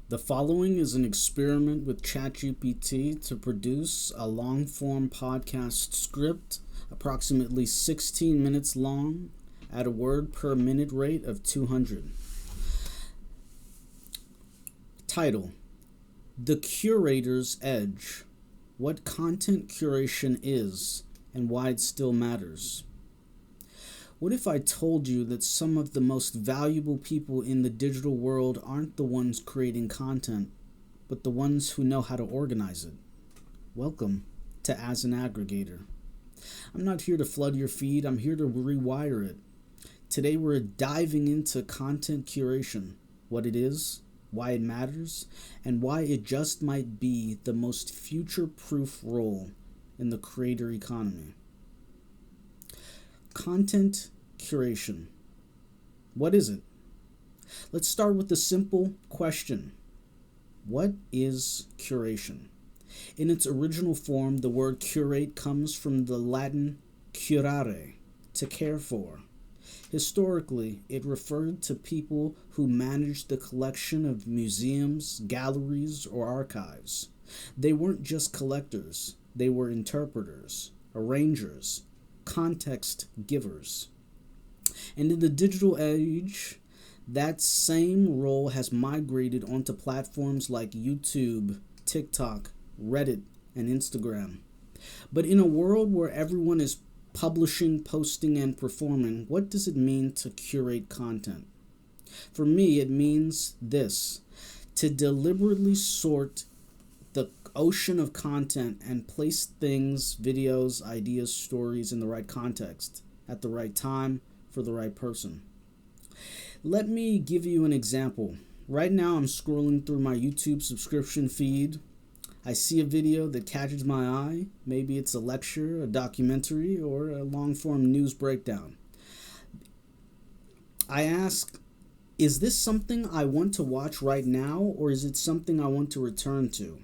The following is an experiment with ChatGPT to produce a long-form podcast script, approximately 16 minutes long, at a word per minute rate of 200. Title: The Curator's Edge: What Content Curation Is and Why It Still Matters. What if I told you that some of the most valuable people in the digital world aren't the ones creating content, but the ones who know how to organize it? Welcome to As an Aggregator. I'm not here to flood your feed, I'm here to rewire it. Today we're diving into content curation, what it is, why it matters, and why it just might be the most future-proof role in the creator economy. Content curation. What is it? Let's start with the simple question. What is curation? In its original form, the word curate comes from the Latin curare, to care for. Historically, it referred to people who managed the collection of museums, galleries, or archives. They weren't just collectors, they were interpreters, arrangers, context givers. And in the digital age, that same role has migrated onto platforms like YouTube, TikTok, Reddit, and Instagram. But in a world where everyone is publishing, posting, and performing, what does it mean to curate content? For me, it means this: to deliberately sort the ocean of content and place things, videos, ideas, stories in the right context, at the right time, for the right person. Let me give you an example. Right now I'm scrolling through my YouTube subscription feed. I see a video that catches my eye. Maybe it's a lecture, a documentary, or a long-form news breakdown. I ask, is this something I want to watch right now, or is it something I want to return to?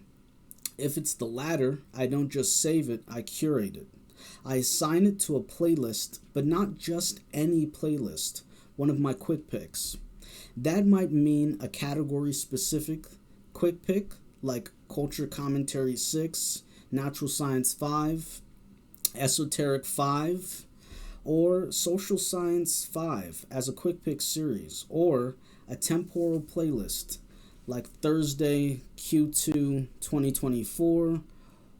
If it's the latter, I don't just save it, I curate it. I assign it to a playlist, but not just any playlist, one of my quick picks. That might mean a category-specific quick pick, like Culture Commentary 6, Natural Science 5, Esoteric 5, or Social Science 5 as a quick pick series, or a temporal playlist, like Thursday Q2 2024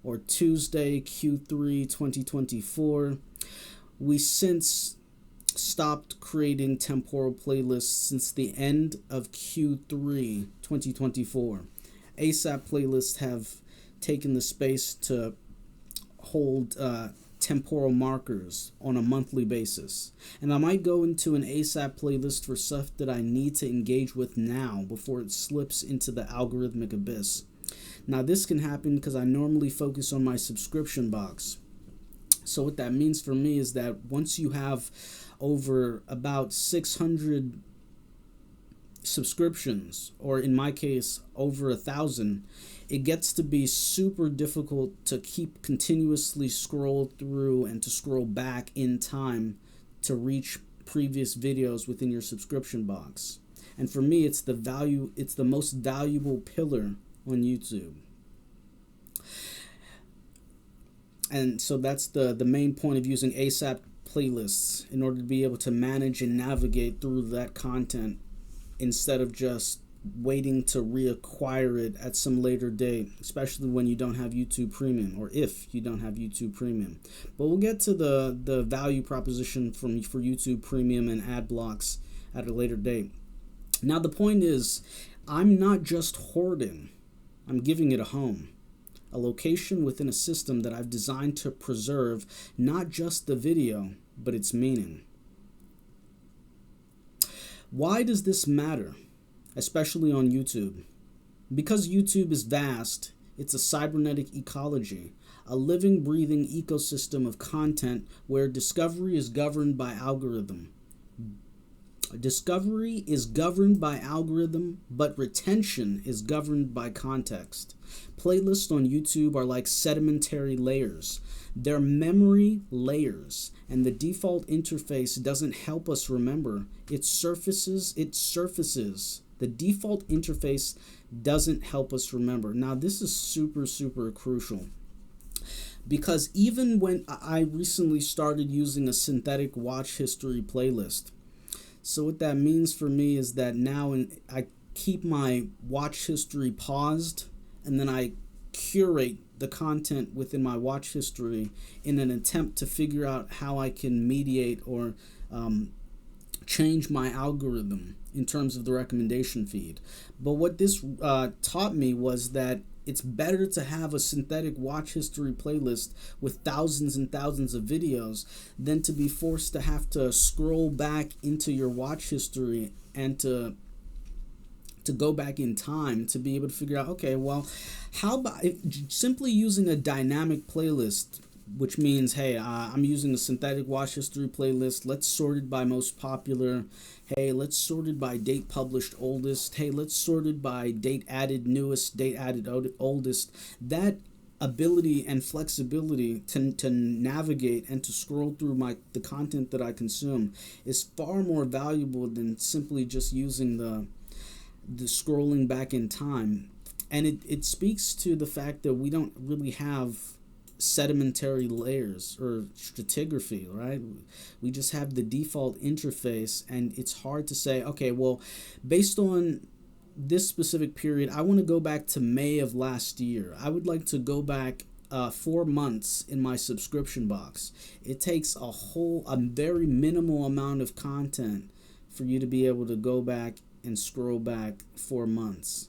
or Tuesday Q3 2024. We since stopped creating temporal playlists since the end of Q3 2024. ASAP playlists have taken the space to hold temporal markers on a monthly basis. And I might go into an ASAP playlist for stuff that I need to engage with now before it slips into the algorithmic abyss. Now this can happen because I normally focus on my subscription box. So what that means for me is that once you have over about 600 subscriptions, or in my case over 1,000, it gets to be super difficult to keep continuously scroll through and to scroll back in time to reach previous videos within your subscription box. And for me, it's the most valuable pillar on YouTube. And so that's the main point of using ASAP playlists, in order to be able to manage and navigate through that content instead of just waiting to reacquire it at some later date, especially when you don't have YouTube Premium, or if you don't have YouTube Premium. But we'll get to the value proposition for YouTube Premium and ad blocks at a later date. Now the point is, I'm not just hoarding, I'm giving it a home. A location within a system that I've designed to preserve not just the video, but its meaning. Why does this matter, especially on YouTube? Because YouTube is vast, it's a cybernetic ecology, a living, breathing ecosystem of content where discovery is governed by algorithm. Discovery is governed by algorithm, but retention is governed by context. Playlists on YouTube are like sedimentary layers. They're memory layers, and the default interface doesn't help us remember. It surfaces The default interface doesn't help us remember. Now, this is super, super crucial, because even when I recently started using a synthetic watch history playlist, so what that means for me is that now I keep my watch history paused, and then I curate the content within my watch history in an attempt to figure out how I can mediate or change my algorithm in terms of the recommendation feed. But what this taught me was that it's better to have a synthetic watch history playlist with thousands and thousands of videos than to be forced to have to scroll back into your watch history and to go back in time to be able to figure out, okay, well, how about simply using a dynamic playlist, which means, hey, I'm using a synthetic watch history playlist. Let's sort it by most popular. Hey, let's sort it by date published oldest. Hey, let's sort it by date added newest, date added oldest. That ability and flexibility to navigate and to scroll through the content that I consume is far more valuable than simply just using the scrolling back in time. And it speaks to the fact that we don't really have sedimentary layers or stratigraphy, right? We just have the default interface, and it's hard to say, okay, well, based on this specific period, I want to go back to May of last year. I would like to go back 4 months in my subscription box. It takes a very minimal amount of content for you to be able to go back and scroll back 4 months.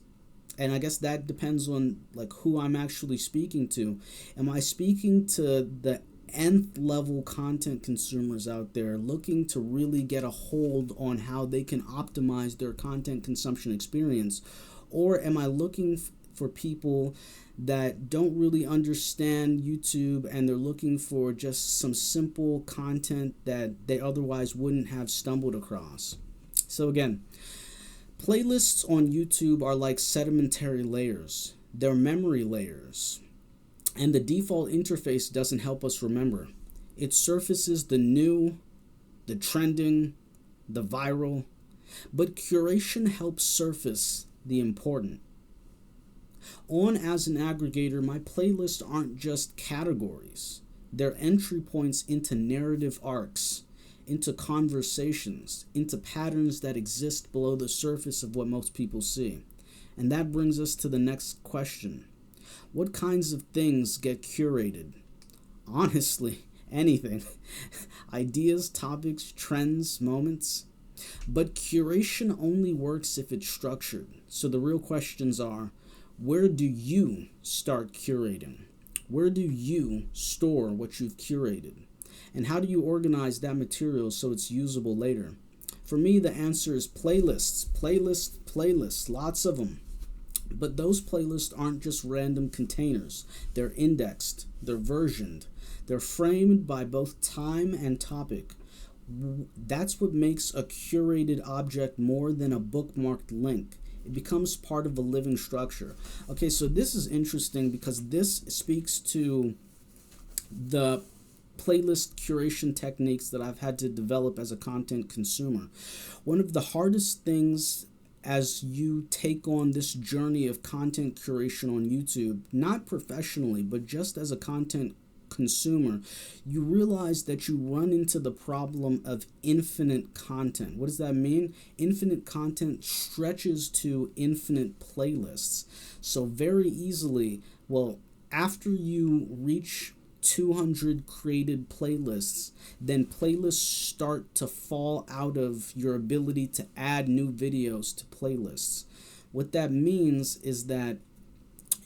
And I guess that depends on who I'm actually speaking to. Am I speaking to the nth level content consumers out there looking to really get a hold on how they can optimize their content consumption experience? Or am I looking for people that don't really understand YouTube and they're looking for just some simple content that they otherwise wouldn't have stumbled across? So again, playlists on YouTube are like sedimentary layers. They're memory layers. And the default interface doesn't help us remember. It surfaces the new, the trending, the viral, but curation helps surface the important. As an aggregator, my playlists aren't just categories. They're entry points into narrative arcs, into conversations, into patterns that exist below the surface of what most people see. And that brings us to the next question. What kinds of things get curated? Honestly, anything. Ideas, topics, trends, moments. But curation only works if it's structured. So the real questions are, where do you start curating? Where do you store what you've curated? And how do you organize that material so it's usable later? For me, the answer is playlists, lots of them. But those playlists aren't just random containers. They're indexed, they're versioned, they're framed by both time and topic. That's what makes a curated object more than a bookmarked link. It becomes part of a living structure. Okay, so this is interesting because this speaks to the playlist curation techniques that I've had to develop as a content consumer. One of the hardest things as you take on this journey of content curation on YouTube, not professionally, but just as a content consumer, you realize that you run into the problem of infinite content. What does that mean? Infinite content stretches to infinite playlists. So very easily, after you reach 200 created playlists, then playlists start to fall out of your ability to add new videos to playlists. What that means is that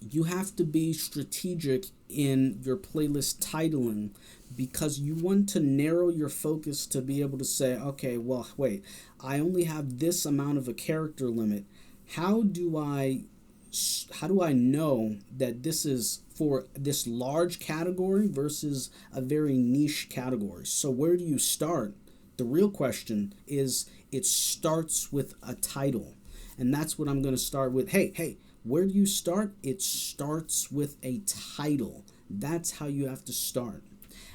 you have to be strategic in your playlist titling, because you want to narrow your focus to be able to say, okay, wait, I only have this amount of a character limit. How do I know that this is for this large category versus a very niche category? So where do you start? The real question is, it starts with a title. And that's what I'm going to start with. Hey, where do you start? It starts with a title. That's how you have to start.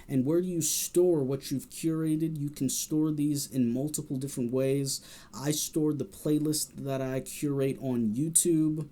And where do you store what you've curated? You can store these in multiple different ways. I store the playlist that I curate on YouTube,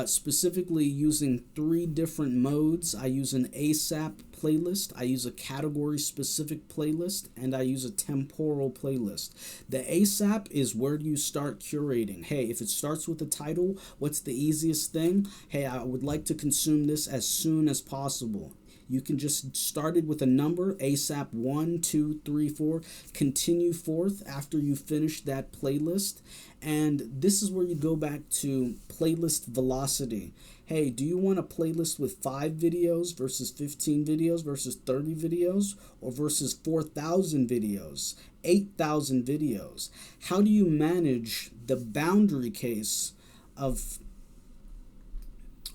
specifically using 3 different modes. I use an ASAP playlist, I use a category specific playlist, and I use a temporal playlist. The ASAP is where do you start curating. Hey, if it starts with a title, what's the easiest thing? Hey, I would like to consume this as soon as possible. You can just start it with a number, ASAP 1, 2, 3, 4, continue forth after you finish that playlist. And this is where you go back to playlist velocity. Hey, do you want a playlist with 5 videos versus 15 videos versus 30 videos, or versus 4,000 videos, 8,000 videos? How do you manage the boundary case of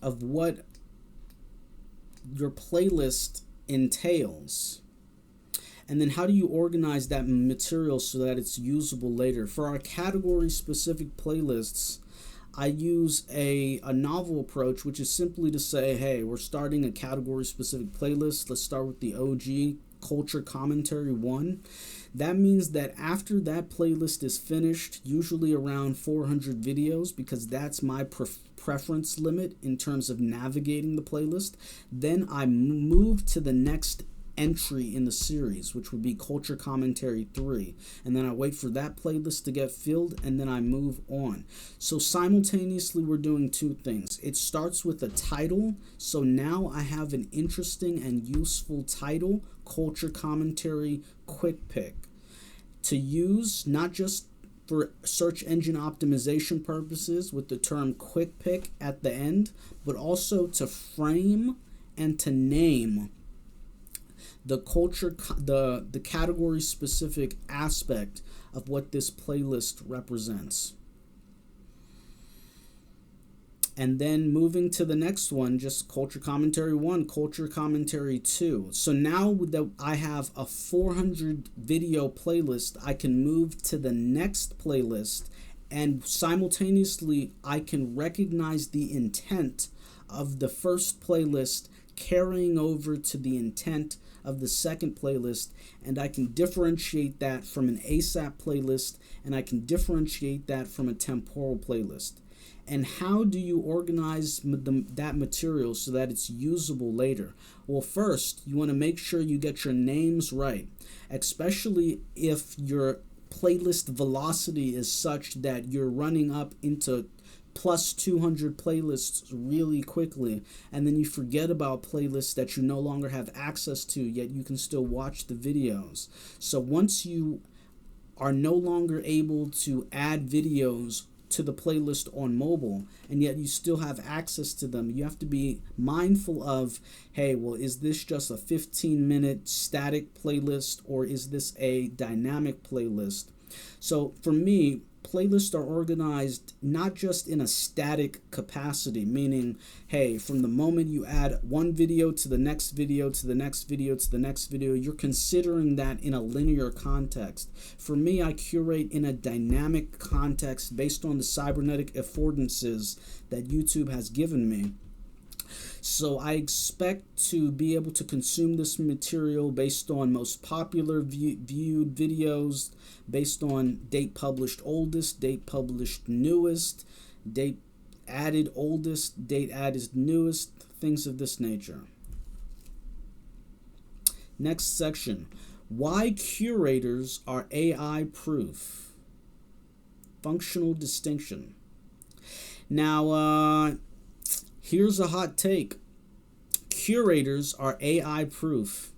what your playlist entails? And then how do you organize that material so that it's usable later? For our category specific playlists, I use a novel approach, which is simply to say, hey, we're starting a category specific playlist. Let's start with the OG Culture Commentary 1. That means that after that playlist is finished, usually around 400 videos, because that's my preference limit in terms of navigating the playlist, then I move to the next entry in the series, which would be Culture Commentary 3, and then I wait for that playlist to get filled, and then I move on. So simultaneously we're doing 2 things. It starts with a title, so now I have an interesting and useful title, Culture Commentary Quick Pick, to use not just for search engine optimization purposes with the term quick pick at the end, but also to frame and to name the culture, the category specific aspect of what this playlist represents. And then moving to the next one, just Culture Commentary 1, Culture Commentary 2. So now that I have a 400 video playlist, I can move to the next playlist, and simultaneously I can recognize the intent of the first playlist carrying over to the intent of the second playlist, and I can differentiate that from an ASAP playlist, and I can differentiate that from a temporal playlist. And how do you organize that material so that it's usable later? Well, first, you want to make sure you get your names right, especially if your playlist velocity is such that you're running up into plus 200 playlists really quickly, and then you forget about playlists that you no longer have access to, yet you can still watch the videos. So once you are no longer able to add videos to the playlist on mobile, and yet you still have access to them, you have to be mindful of, hey, well, is this just a 15-minute static playlist, or is this a dynamic playlist? So for me, playlists are organized not just in a static capacity, meaning, hey, from the moment you add one video to the next video to the next video to the next video, you're considering that in a linear context. For me, I curate in a dynamic context based on the cybernetic affordances that YouTube has given me. So I expect to be able to consume this material based on most popular viewed videos, based on date published oldest, date published newest, date added oldest, date added newest, things of this nature. Next section, why curators are AI proof. Functional distinction. Now, here's a hot take. Curators are AI proof.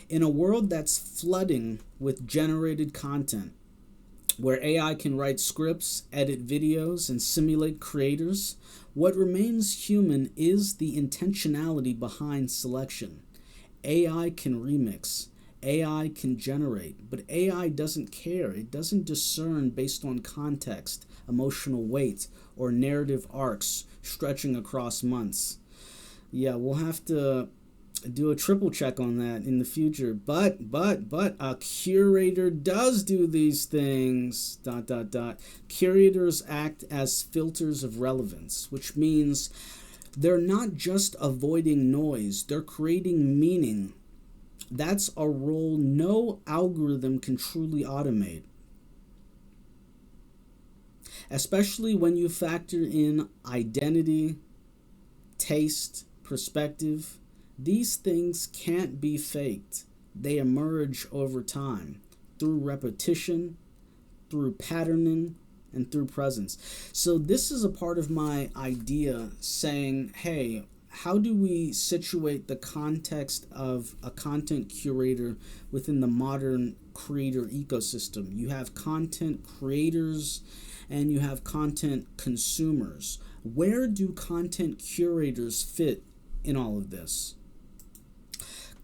In a world that's flooding with generated content, where AI can write scripts, edit videos, and simulate creators, what remains human is the intentionality behind selection. AI can remix. AI can generate, but AI doesn't care. It doesn't discern based on context, emotional weight, or narrative arcs stretching across months. Yeah, we'll have to do a triple check on that in the future. But a curator does do these things, ... Curators act as filters of relevance, which means they're not just avoiding noise, they're creating meaning That's a role no algorithm can truly automate, especially when you factor in identity, taste, perspective. These things can't be faked. They emerge over time through repetition, through patterning, and through presence. So, this is a part of my idea saying, hey, how do we situate the context of a content curator within the modern creator ecosystem? You have content creators and you have content consumers. Where do content curators fit in all of this?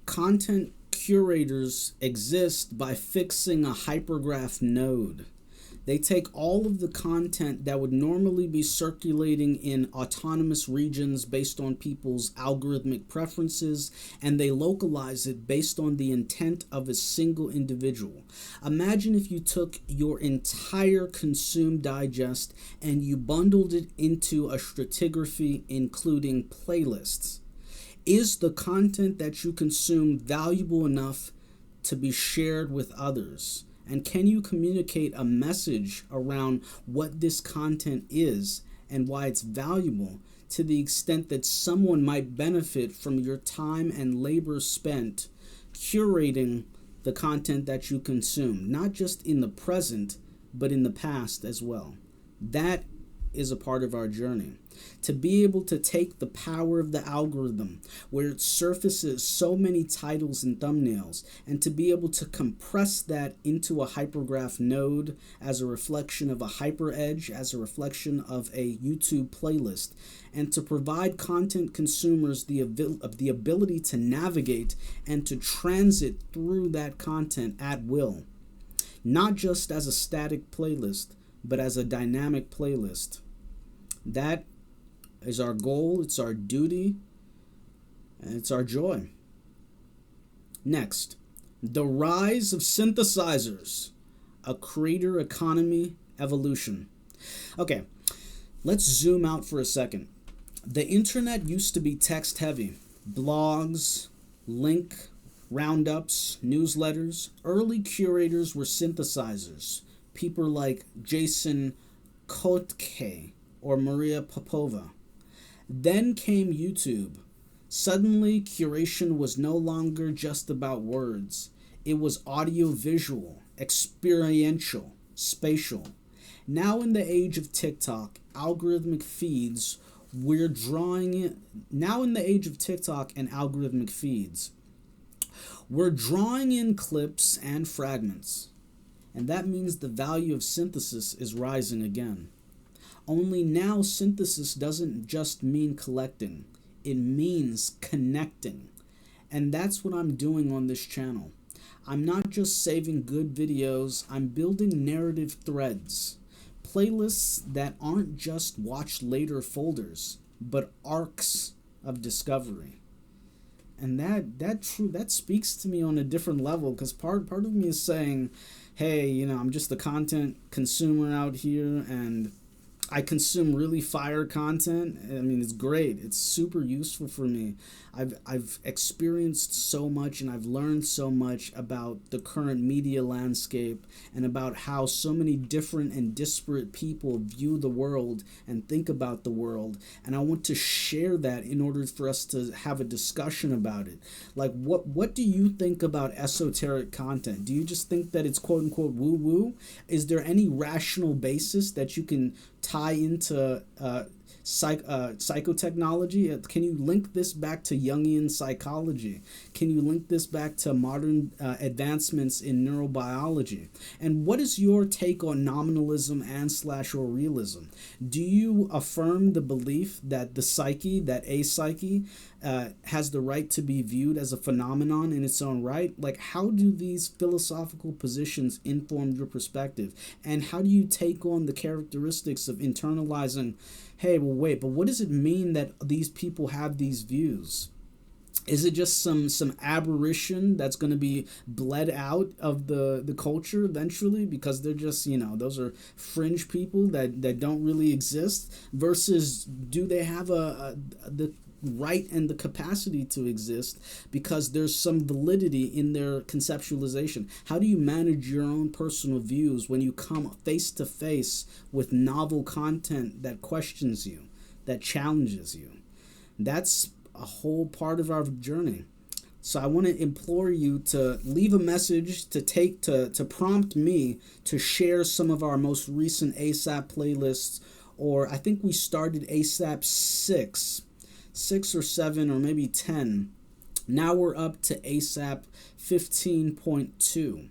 Content curators exist by fixing a hypergraph node. They take all of the content that would normally be circulating in autonomous regions based on people's algorithmic preferences, and they localize it based on the intent of a single individual. Imagine if you took your entire consumed digest and you bundled it into a stratigraphy including playlists. Is the content that you consume valuable enough to be shared with others? And can you communicate a message around what this content is and why it's valuable to the extent that someone might benefit from your time and labor spent curating the content that you consume, not just in the present, but in the past as well? That is a part of our journey. To be able to take the power of the algorithm where it surfaces so many titles and thumbnails, and to be able to compress that into a hypergraph node as a reflection of a hyperedge, as a reflection of a YouTube playlist, and to provide content consumers the ability to navigate and to transit through that content at will, not just as a static playlist, but as a dynamic playlist. That is our goal, it's our duty, and it's our joy. Next, the rise of synthesizers, a creator economy evolution. Okay, let's zoom out for a second. The internet used to be text heavy. Blogs, link, roundups, newsletters. Early curators were synthesizers. People like Jason Kotke or Maria Popova. Then came YouTube. Suddenly, curation was no longer just about words. It was audio-visual, experiential, spatial. Now in the age of TikTok, algorithmic feeds, we're drawing in. Now in the age of TikTok and algorithmic feeds, we're drawing in clips and fragments. And that means the value of synthesis is rising again. Only now synthesis doesn't just mean collecting, it means connecting. And that's what I'm doing on this channel. I'm not just saving good videos, I'm building narrative threads. Playlists that aren't just watch later folders, but arcs of discovery. And that speaks to me on a different level, because part of me is saying, hey, I'm just a content consumer out here, and I consume really fire content. I mean, it's great. It's super useful for me. I've experienced so much and I've learned so much about the current media landscape and about how so many different and disparate people view the world and think about the world. And I want to share that in order for us to have a discussion about it. Like, what do you think about esoteric content? Do you just think that it's quote unquote woo woo? Is there any rational basis that you can tie into psychotechnology? Can you link this back to Jungian psychology? Can you link this back to modern advancements in neurobiology? And what is your take on nominalism and/or realism? Do you affirm the belief that the psyche, that a psyche, has the right to be viewed as a phenomenon in its own right? Like, how do these philosophical positions inform your perspective? And how do you take on the characteristics of internalizing, hey, well, wait, but what does it mean that these people have these views? Is it just some aberration that's going to be bled out of the culture eventually because they're just, those are fringe people that don't really exist? Versus, do they have right and the capacity to exist because there's some validity in their conceptualization. How do you manage your own personal views when you come face to face with novel content that questions you, that challenges you? That's a whole part of our journey. So I want to implore you to leave a message to prompt me to share some of our most recent ASAP playlists, or I think we started ASAP 6 or 7 or maybe 10. Now we're up to ASAP 15.2.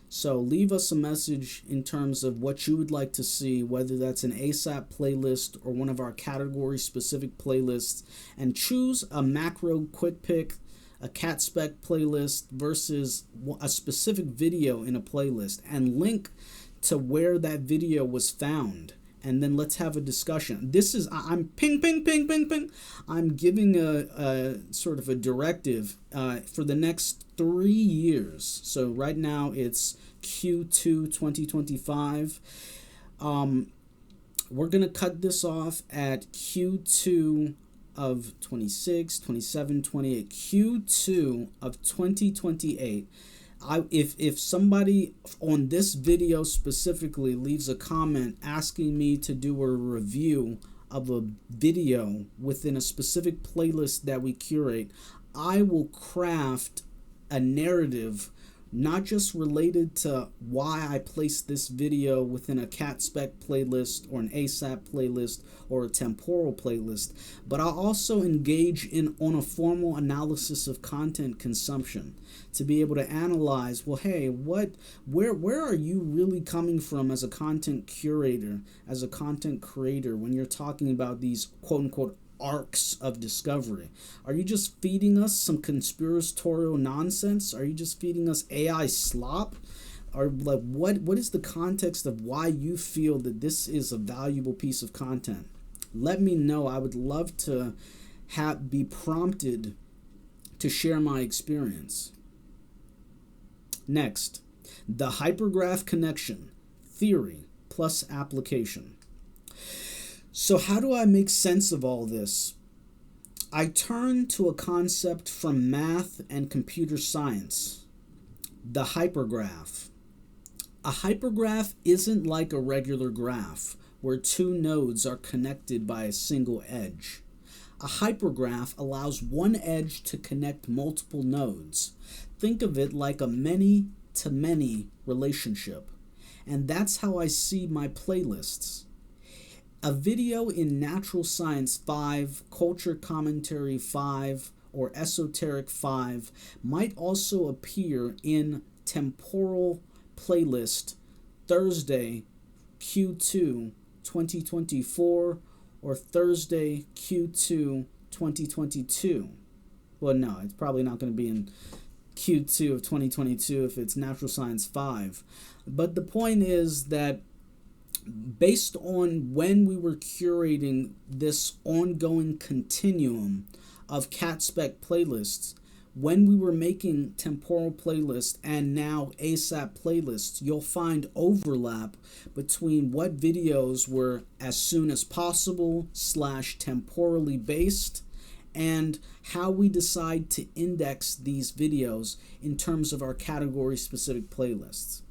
So leave us a message in terms of what you would like to see, whether that's an ASAP playlist or one of our category specific playlists, and choose a macro quick pick, a cat spec playlist versus a specific video in a playlist, and link to where that video was found. And then let's have a discussion. This is, I'm ping, ping, ping, ping, ping. I'm giving a sort of a directive for the next 3 years. So right now it's Q2 2025. We're going to cut this off at Q2 of 26, 27, 28, Q2 of 2028. If somebody on this video specifically leaves a comment asking me to do a review of a video within a specific playlist that we curate, I will craft a narrative not just related to why I placed this video within a cat spec playlist or an ASAP playlist or a temporal playlist, but I'll also engage on a formal analysis of content consumption to be able to analyze, well, hey, where are you really coming from as a content curator, as a content creator, when you're talking about these quote unquote arcs of discovery? Are you just feeding us some conspiratorial nonsense? Are you just feeding us AI slop? Or like what is the context of why you feel that this is a valuable piece of content? Let me know. I would love to be prompted to share my experience. Next, the hypergraph connection, theory plus application. So how do I make sense of all this? I turn to a concept from math and computer science, the hypergraph. A hypergraph isn't like a regular graph where two nodes are connected by a single edge. A hypergraph allows one edge to connect multiple nodes. Think of it like a many-to-many relationship. And that's how I see my playlists. A video in Natural Science 5, Culture Commentary 5, or Esoteric 5 might also appear in Temporal Playlist Thursday Q2 2024 or Thursday Q2 2022. Well, no, it's probably not going to be in Q2 of 2022 if it's Natural Science 5. But the point is that based on when we were curating this ongoing continuum of cat spec playlists, when we were making temporal playlists and now ASAP playlists, you'll find overlap between what videos were as soon as possible / temporally based and how we decide to index these videos in terms of our category specific playlists.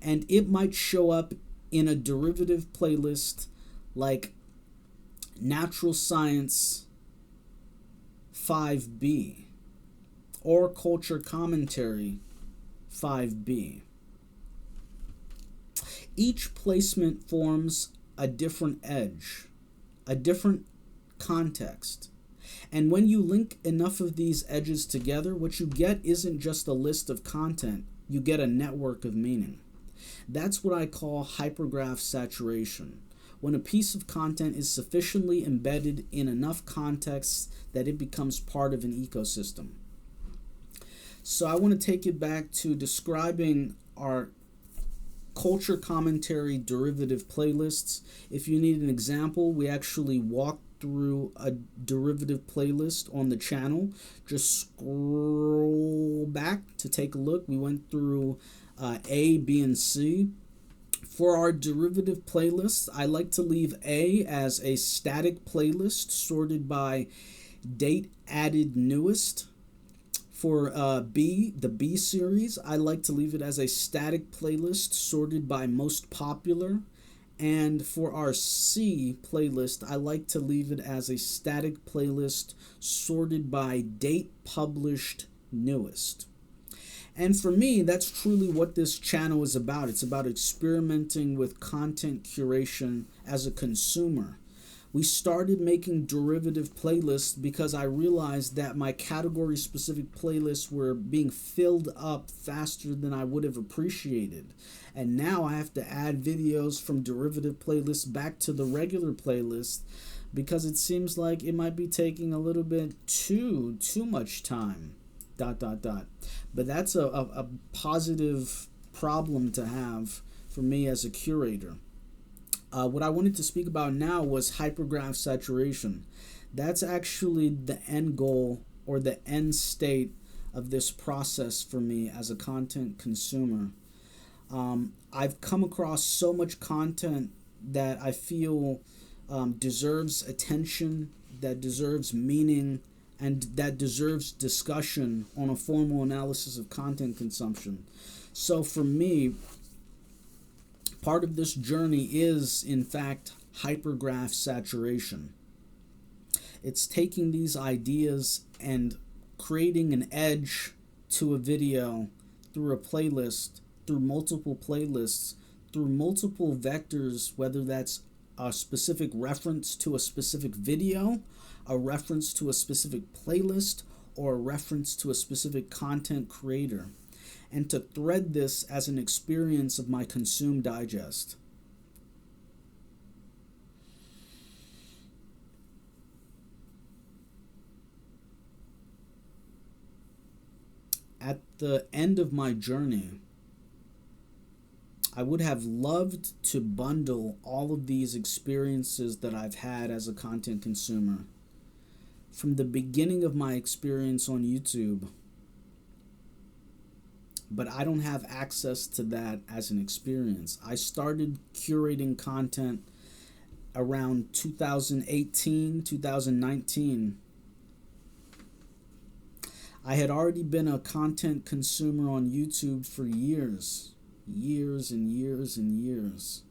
And it might show up in a derivative playlist like Natural Science 5B or Culture Commentary 5B. Each placement forms a different edge, a different context. And when you link enough of these edges together, what you get isn't just a list of content, you get a network of meaning. That's what I call hypergraph saturation, when a piece of content is sufficiently embedded in enough contexts that it becomes part of an ecosystem. So I want to take it back to describing our culture commentary derivative playlists. If you need an example, we actually walked through a derivative playlist on the channel. Just scroll back to take a look. We went through A, B, and C. For our derivative playlists, I like to leave A as a static playlist sorted by Date added newest. For the B series, I like to leave it as a static playlist sorted by most popular. And for our C playlist, I like to leave it as a static playlist sorted by date published newest. And for me, that's truly what this channel is about. It's about experimenting with content curation as a consumer. We started making derivative playlists because I realized that my category specific playlists were being filled up faster than I would have appreciated. And now I have to add videos from derivative playlists back to the regular playlist because it seems like it might be taking a little bit too much time. ... But that's a positive problem to have for me as a curator. What I wanted to speak about now was hypergraph saturation. That's actually the end goal or the end state of this process for me as a content consumer. I've come across so much content that I feel deserves attention, that deserves meaning, and that deserves discussion on a formal analysis of content consumption. So for me, part of this journey is, in fact, hypergraph saturation. It's taking these ideas and creating an edge to a video through a playlist, through multiple playlists, through multiple vectors, whether that's a specific reference to a specific video, a reference to a specific playlist, or a reference to a specific content creator, and to thread this as an experience of my consume digest. At the end of my journey, I would have loved to bundle all of these experiences that I've had as a content consumer. From the beginning of my experience on YouTube, but I don't have access to that as an experience. I started curating content around 2018, 2019. I had already been a content consumer on YouTube for years and years and years.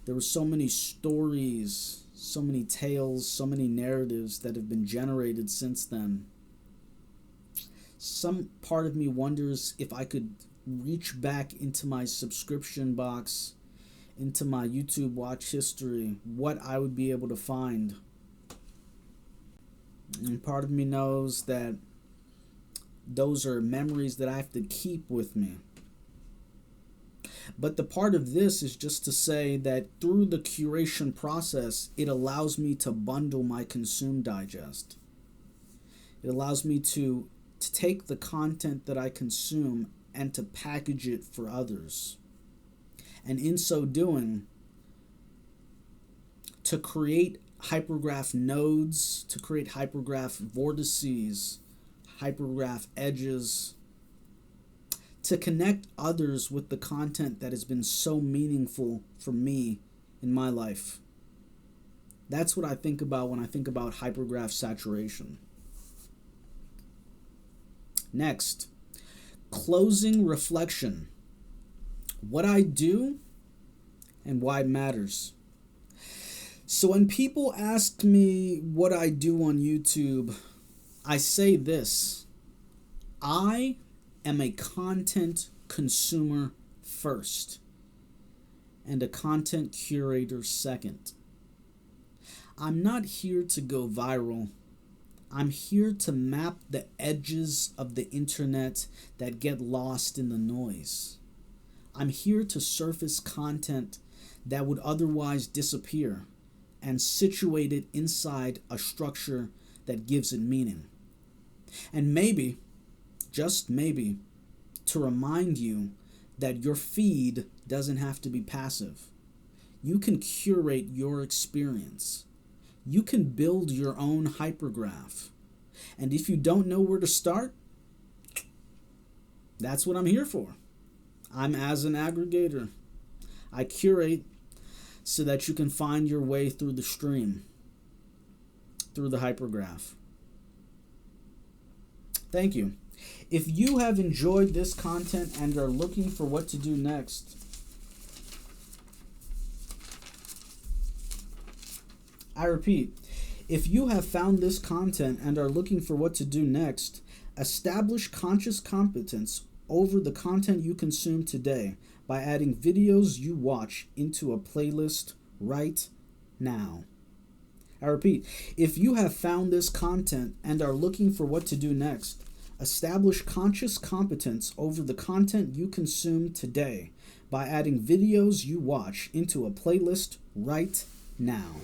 There were so many stories, so many tales, so many narratives that have been generated since then. Some part of me wonders if I could reach back into my subscription box, into my YouTube watch history, what I would be able to find. And part of me knows that those are memories that I have to keep with me. But the part of this is just to say that through the curation process, it allows me to bundle my consume digest. It allows me to take the content that I consume and to package it for others. And in so doing, to create hypergraph nodes, to create hypergraph vortices, hypergraph edges, to connect others with the content that has been so meaningful for me in my life. That's what I think about when I think about hypergraph saturation. Next, closing reflection. What I do and why it matters. So when people ask me what I do on YouTube, I say this: I am a content consumer first and a content curator second. I'm not here to go viral. I'm here to map the edges of the internet that get lost in the noise. I'm here to surface content that would otherwise disappear and situate it inside a structure that gives it meaning. And maybe, just maybe, to remind you that your feed doesn't have to be passive. You can curate your experience. You can build your own hypergraph. And if you don't know where to start, that's what I'm here for. I'm as an aggregator. I curate so that you can find your way through the stream. through the hypergraph. Thank you. If you have enjoyed this content and are looking for what to do next, I repeat, if you have found this content and are looking for what to do next, establish conscious competence over the content you consume today by adding videos you watch into a playlist right now. I repeat, if you have found this content and are looking for what to do next, establish conscious competence over the content you consume today by adding videos you watch into a playlist right now.